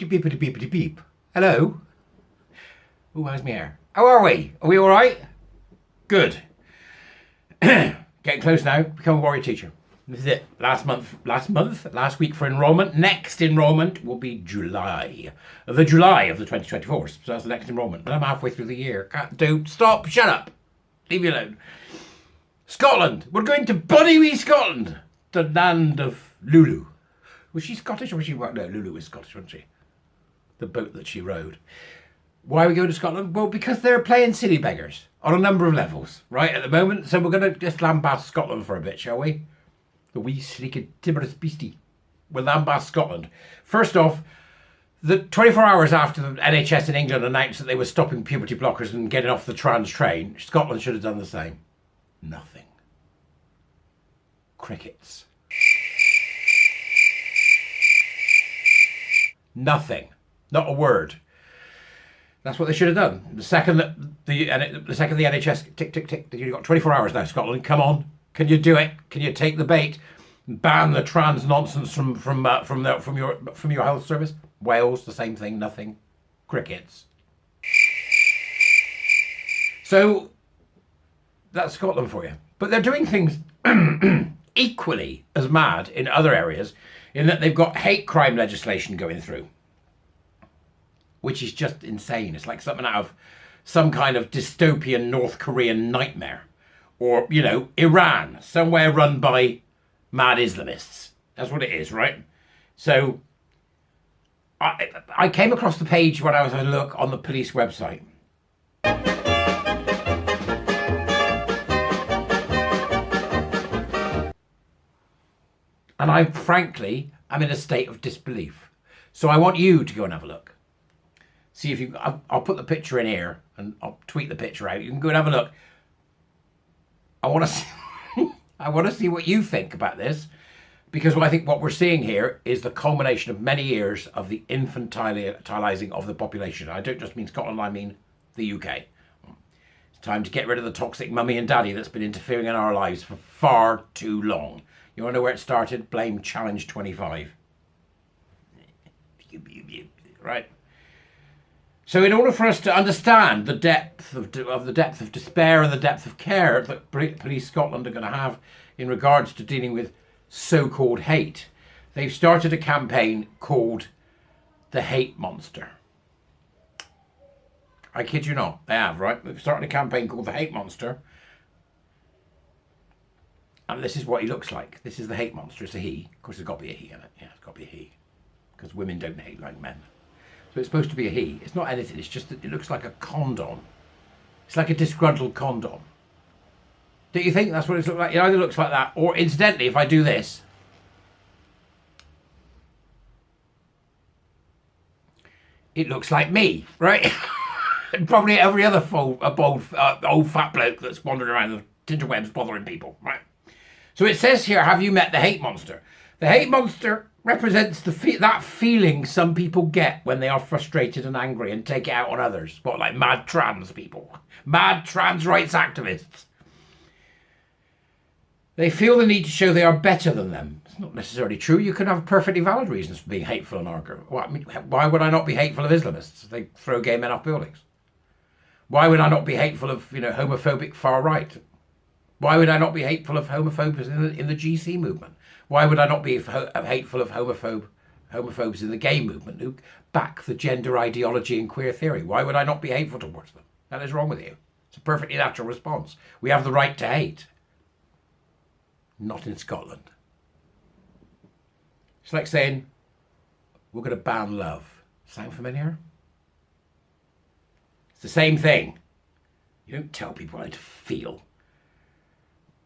beepity beepity beep. Hello? Ooh, how's my hair? How are we? Are we alright? Good. Getting close now. Become a warrior teacher. This is it. Last week for enrollment. Next enrollment will be July. The July of the 2024. So that's the next enrollment. And I'm halfway through the year. Stop. Shut up. Leave me alone. Scotland. We're going to Buddy Wee Scotland. The land of Lulu. Was she Scottish or was she... No, Lulu was Scottish, wasn't she? The boat that she rode. Why are we going to Scotland? Well, because they're playing silly beggars on a number of levels, right, at the moment. So we're going to just lambast Scotland for a bit, shall we? The wee sneaky timorous beastie. We'll lambast Scotland. First off, the 24 hours after the NHS in England announced that they were stopping puberty blockers and getting off the trans train, Scotland should have done the same. Nothing. Crickets. Nothing. Not a word. That's what they should have done. The second that the NHS tick tick tick, you've got 24 hours now, Scotland. Come on, can you do it? Can you take the bait? Ban the trans nonsense from your health service. Wales, the same thing. Nothing. Crickets. So that's Scotland for you. But they're doing things equally as mad in other areas, in that they've got hate crime legislation going through, which is just insane. It's like something out of some kind of dystopian North Korean nightmare. Or, you know, Iran, somewhere run by mad Islamists. That's what it is, right? So I came across the page when I was having a look on the police website. And I, frankly, am in a state of disbelief. So I want you to go and have a look. See if you... I'll put the picture in here and I'll tweet the picture out. You can go and have a look. I want to see, I want to see what you think about this, because I think what we're seeing here is the culmination of many years of the infantilizing of the population. I don't just mean Scotland, I mean the UK. It's time to get rid of the toxic mummy and daddy that's been interfering in our lives for far too long. You want to know where it started? Blame Challenge 25. Right. So in order for us to understand the depth of despair and the depth of care that Police Scotland are going to have in regards to dealing with so-called hate, they've started a campaign called the Hate Monster. I kid you not, they have, right? They've started a campaign called the Hate Monster. And this is what he looks like. This is the Hate Monster. It's a he. Of course, there's got to be a he in it. Yeah, it's got to be a he. Because women don't hate like men. So it's supposed to be a he. It's not anything. It's just that it looks like a condom. It's like a disgruntled condom. Don't you think that's what it looks like? It either looks like that, or incidentally, if I do this, it looks like me, right? And probably every other old fat bloke that's wandering around the interwebs bothering people, right? So it says here, have you met the Hate Monster? The Hate Monster represents that feeling some people get when they are frustrated and angry and take it out on others. What, like mad trans people? Mad trans rights activists. They feel the need to show they are better than them. It's not necessarily true. You can have perfectly valid reasons for being hateful and arguing. Well, I mean, why would I not be hateful of Islamists? They throw gay men off buildings. Why would I not be hateful of, homophobic far right? Why would I not be hateful of homophobes in the GC movement? Why would I not be hateful of homophobes in the gay movement who back the gender ideology and queer theory? Why would I not be hateful towards them? That is wrong with you. It's a perfectly natural response. We have the right to hate. Not in Scotland. It's like saying, we're going to ban love. Sound familiar? It's the same thing. You don't tell people how to feel.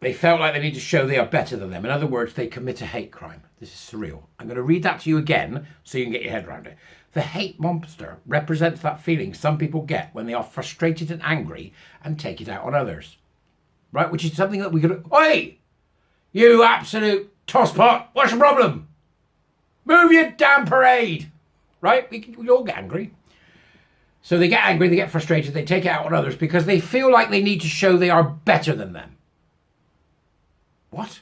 They felt like they need to show they are better than them. In other words, they commit a hate crime. This is surreal. I'm going to read that to you again so you can get your head around it. The Hate Monster represents that feeling some people get when they are frustrated and angry and take it out on others. Right? Which is something that we could... Oi! You absolute tosspot! What's your problem? Move your damn parade! Right? We all get angry. So they get angry, they get frustrated, they take it out on others because they feel like they need to show they are better than them. What?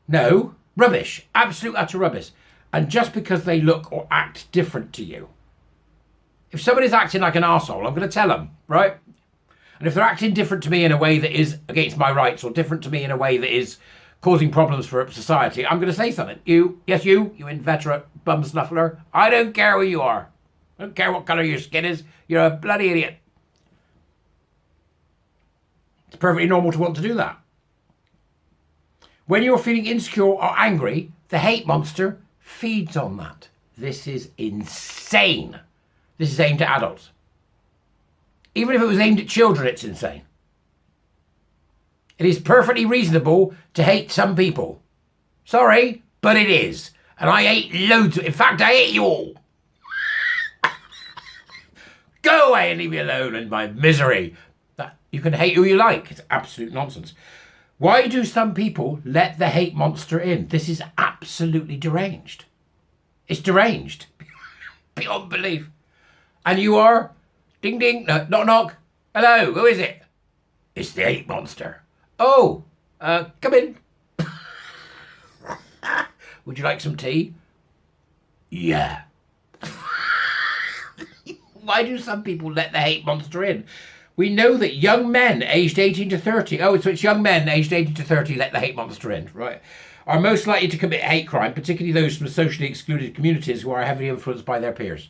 No. Rubbish. Absolute utter rubbish. And just because they look or act different to you. If somebody's acting like an arsehole, I'm going to tell them, right? And if they're acting different to me in a way that is against my rights or different to me in a way that is causing problems for society, I'm going to say something. You inveterate bum snuffler, I don't care who you are. I don't care what colour your skin is. You're a bloody idiot. It's perfectly normal to want to do that. When you're feeling insecure or angry, the hate monster feeds on that. This is insane. This is aimed at adults. Even if it was aimed at children, it's insane. It is perfectly reasonable to hate some people. Sorry, but it is. And I hate loads. In fact, I hate you all. Go away and leave me alone in my misery. That you can hate who you like. It's absolute nonsense. Why do some people let the hate monster in? This is absolutely deranged. It's deranged. Beyond belief. And you are? Ding ding. No, knock knock. Hello, who is it? It's the hate monster. Oh, come in. Would you like some tea? Yeah. Why do some people let the hate monster in? We know that young men aged 18 to 30, so it's young men aged 18 to 30 let the hate monster in, right, are most likely to commit hate crime, particularly those from socially excluded communities who are heavily influenced by their peers.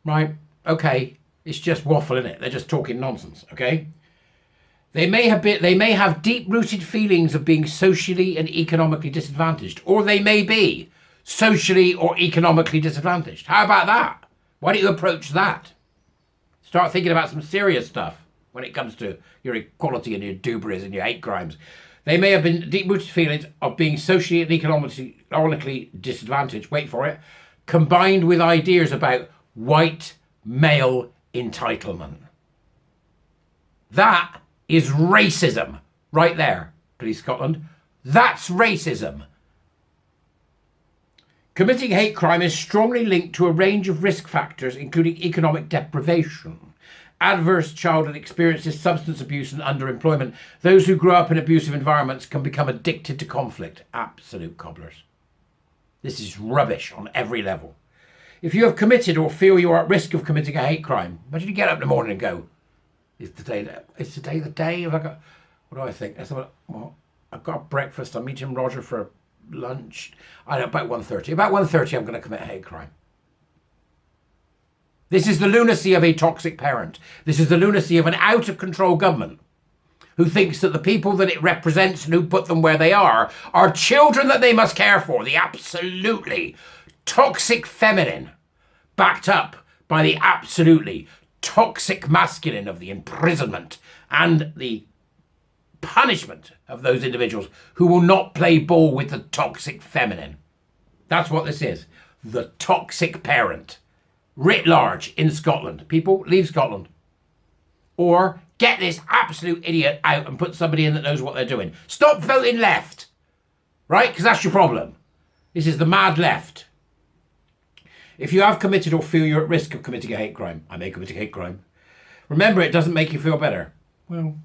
Right, okay, it's just waffle, innit? They're just talking nonsense, okay? They may have deep-rooted feelings of being socially and economically disadvantaged, or they may be socially or economically disadvantaged. How about that? Why don't you approach that? Start thinking about some serious stuff when it comes to your equality and your dooberies and your hate crimes. They may have been deep-rooted feelings of being socially and economically disadvantaged, wait for it, combined with ideas about white male entitlement. That is racism right there, Police Scotland. That's racism. Committing hate crime is strongly linked to a range of risk factors, including economic deprivation, adverse childhood experiences, substance abuse and underemployment. Those who grow up in abusive environments can become addicted to conflict. Absolute cobblers. This is rubbish on every level. If you have committed or feel you are at risk of committing a hate crime, imagine you get up in the morning and go, Is today the day? Have I got, what do I think? I've got breakfast. I'm meeting Roger for lunch. I don't know, about 1:30. About 1:30, I'm going to commit a hate crime. This is the lunacy of a toxic parent. This is the lunacy of an out-of-control government who thinks that the people that it represents and who put them where they are children that they must care for. The absolutely toxic feminine, backed up by the absolutely toxic masculine of the imprisonment and the punishment of those individuals who will not play ball with the toxic feminine. That's what this is. The toxic parent. Writ large in Scotland. People, leave Scotland. Or get this absolute idiot out and put somebody in that knows what they're doing. Stop voting left. Right? Because that's your problem. This is the mad left. If you have committed or feel you're at risk of committing a hate crime, I may commit a hate crime. Remember, it doesn't make you feel better. Well,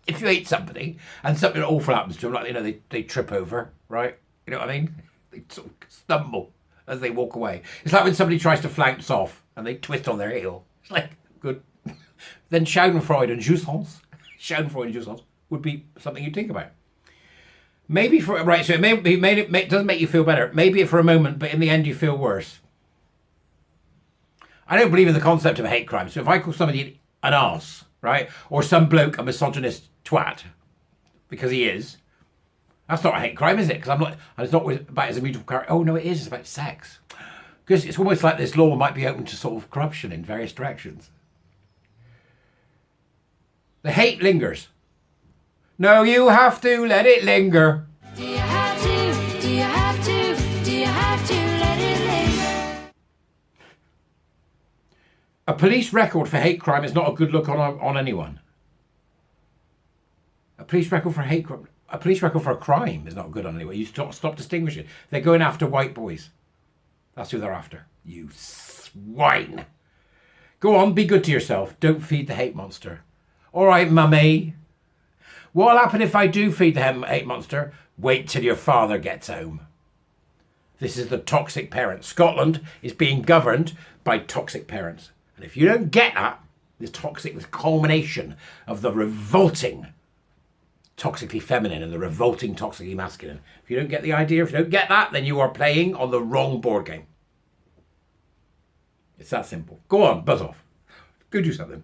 if you hate somebody and something awful happens to them, like, they trip over, right? You know what I mean? They sort of stumble as they walk away. It's like when somebody tries to flounce off and they twist on their heel. It's like, good. Then Schadenfreude and Jouissance would be something you'd think about. Maybe so it doesn't make you feel better. Maybe for a moment, but in the end you feel worse. I don't believe in the concept of a hate crime. So if I call somebody an arse, right, or some bloke a misogynist twat, because he is, that's not a hate crime, is it? Because it's not about his immutable character. Oh no, it is. It's about sex. Because it's almost like this law might be open to sort of corruption in various directions. The hate lingers. No, you have to let it linger. Do you have to? Do you have to? Do you have to let it linger? A police record for hate crime is not a good look on anyone. A police record for hate crime. A police record for a crime is not good on anyone. You stop distinguishing. They're going after white boys. That's who they're after. You swine. Go on, be good to yourself. Don't feed the hate monster. All right, mummy. What'll happen if I do feed the hate monster? Wait till your father gets home. This is the toxic parent. Scotland is being governed by toxic parents. And if you don't get that, this culmination of the revolting toxically feminine and the revolting toxically masculine. If you don't get the idea, if you don't get that, then you are playing on the wrong board game. It's that simple. Go on, buzz off. Go do something.